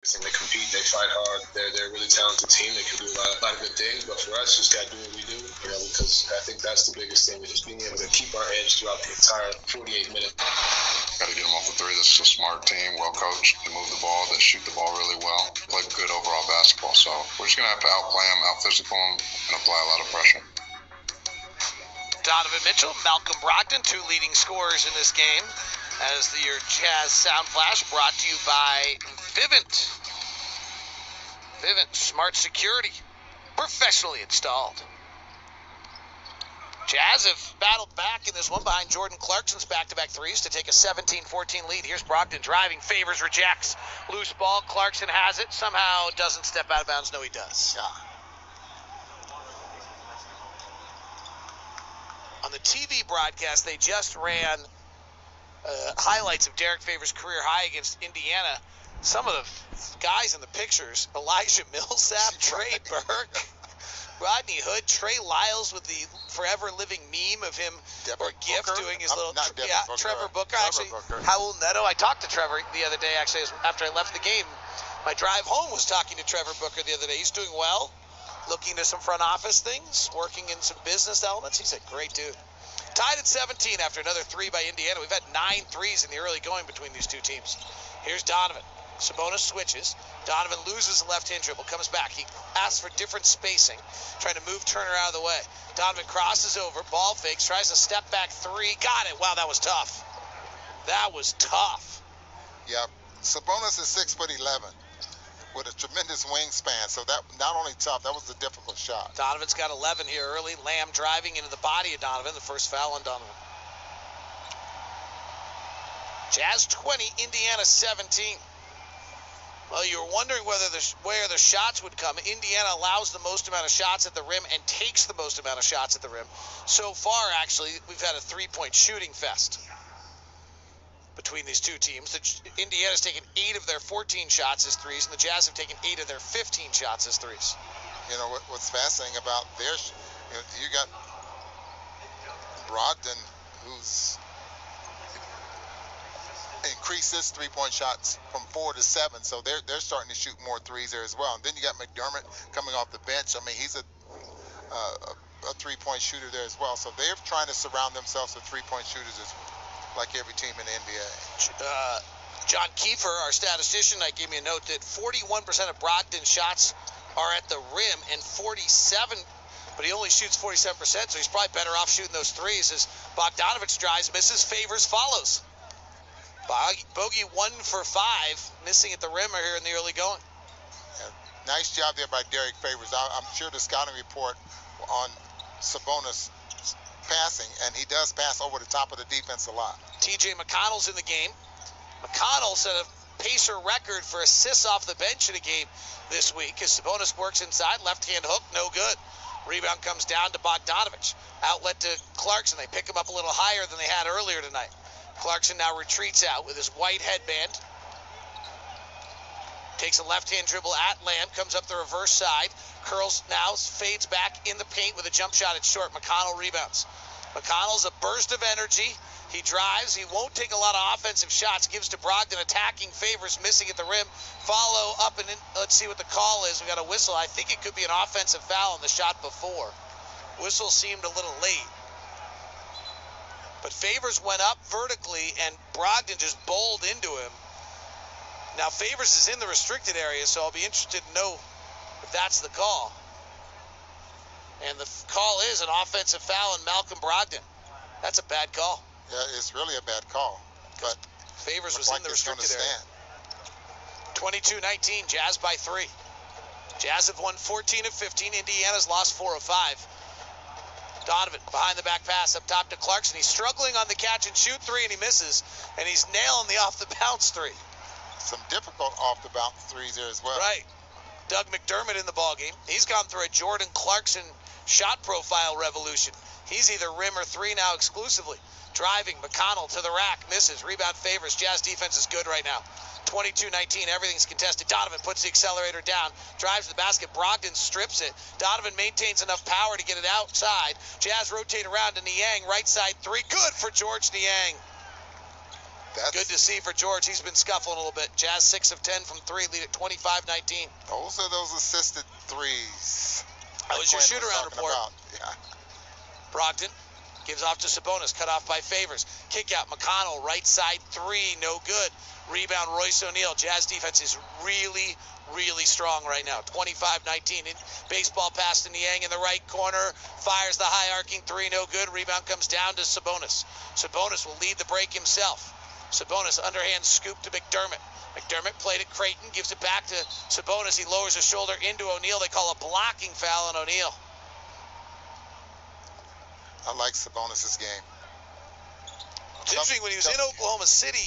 They compete, they fight hard. They're a really talented team. They can do a lot of good things. But for us, just got to do what we do, because I think that's the biggest thing, is just being able to keep our edge throughout the entire 48 minutes. Got to get them off the three. This is a smart team, well coached. They move the ball, they shoot the ball really well, play good overall basketball. So we're just going to have to outplay them, out-physical them, and apply a lot of pressure. Donovan Mitchell, Malcolm Brogdon, two leading scorers in this game. As your Jazz Sound Flash brought to you by Vivint. Vivint Smart Security, professionally installed. Jazz have battled back in this one behind Jordan Clarkson's back-to-back threes to take a 17-14 lead. Here's Brogdon driving, favors, rejects. Loose ball, Clarkson has it, somehow doesn't step out of bounds. No, he does. On the TV broadcast, they just ran highlights of Derek Favors' career high against Indiana. Some of the guys in the pictures: Elijah Millsap, Trey Burke, Rodney Hood, Trey Lyles with the forever living meme of him or GIF doing his little Trevor Booker. Raul Neto. I talked to Trevor the other day, actually, after I left the game. My drive home was talking to Trevor Booker the other day. He's doing well, looking to some front office things, working in some business elements. He's a great dude. Tied at 17 after another three by Indiana. We've had 9 threes in the early going between these two teams. Here's Donovan. Sabonis switches. Donovan loses the left-hand dribble, comes back. He asks for different spacing, trying to move Turner out of the way. Donovan crosses over, ball fakes, tries to step back three. Got it. Wow, that was tough. That was tough. Yeah, Sabonis is 6'11", with a tremendous wingspan, so that not only tough, that was a difficult shot. Donovan's got 11 here early. Lamb driving into the body of Donovan, the first foul on Donovan. Jazz 20, Indiana 17. Well, you were wondering where the shots would come. Indiana allows the most amount of shots at the rim and takes the most amount of shots at the rim. So far, actually, we've had a three-point shooting fest between these two teams. Indiana's taken 8 of their 14 shots as threes, and the Jazz have taken 8 of their 15 shots as threes. You know, what's fascinating about you got Brogdon, who's increased his three-point shots from 4 to 7, so they're starting to shoot more threes there as well. And then you got McDermott coming off the bench. I mean, he's a three-point shooter there as well. So they're trying to surround themselves with three-point shooters like every team in the NBA. John Kiefer, our statistician, gave me a note that 41% of Brogdon's shots are at the rim and 47, but he only shoots 47%, so he's probably better off shooting those threes as Bogdanovich drives, misses, Favors, follows. Bogey 1 for 5, missing at the rim here in the early going. Yeah, nice job there by Derek Favors. I'm sure the scouting report on Sabonis passing, and he does pass over the top of the defense a lot. TJ McConnell's in the game. McConnell set a Pacer record for assists off the bench in a game this week as Sabonis works inside, left-hand hook, no good. Rebound comes down to Bogdanovich. Outlet to Clarkson. They pick him up a little higher than they had earlier tonight. Clarkson now retreats out with his white headband. Takes a left-hand dribble at Lamb, comes up the reverse side, curls now, fades back in the paint with a jump shot at short. McConnell rebounds. McConnell's a burst of energy. He drives. He won't take a lot of offensive shots. Gives to Brogdon, attacking, Favors, missing at the rim. Follow up and in. Let's see what the call is. We got a whistle. I think it could be an offensive foul on the shot before. Whistle seemed a little late. But Favors went up vertically, and Brogdon just bowled into him. Now, Favors is in the restricted area, so I'll be interested to know if that's the call. And the call is an offensive foul on Malcolm Brogdon. That's a bad call. Yeah, it's really a bad call. But Favors was in the restricted area. 22-19, Jazz by 3. Jazz have won 14 of 15. Indiana's lost 4 of 5. Donovan behind the back pass up top to Clarkson. He's struggling on the catch and shoot 3, and he misses. And he's nailing the off the bounce 3. Some difficult off the bounce threes there as well. Right. Doug McDermott in the ballgame. He's gone through a Jordan Clarkson shot profile revolution. He's either rim or 3 now exclusively. Driving, McConnell to the rack, misses. Rebound, Favors. Jazz defense is good right now. 22-19, everything's contested. Donovan puts the accelerator down, drives the basket. Brogdon strips it. Donovan maintains enough power to get it outside. Jazz rotate around to Niang, right side 3. Good for George Niang. That's, Good to see for George. He's been scuffling a little bit. Jazz 6 of 10 from 3, lead at 25-19. those are those assisted threes. That was your Quinn shoot-around talking report. about. Yeah. Brogdon gives off to Sabonis, cut off by Favors. Kick out, McConnell, right side 3, no good. Rebound, Royce O'Neal. Jazz defense is really, really strong right now. 25-19. Baseball pass to Niang in the right corner. Fires the high arcing 3, no good. Rebound comes down to Sabonis. Sabonis will lead the break himself. Sabonis underhand scoop to McDermott. McDermott played it. Creighton gives it back to Sabonis. He lowers his shoulder into O'Neal. They call a blocking foul on O'Neal. I like Sabonis' game. It's interesting, when he was in Oklahoma City,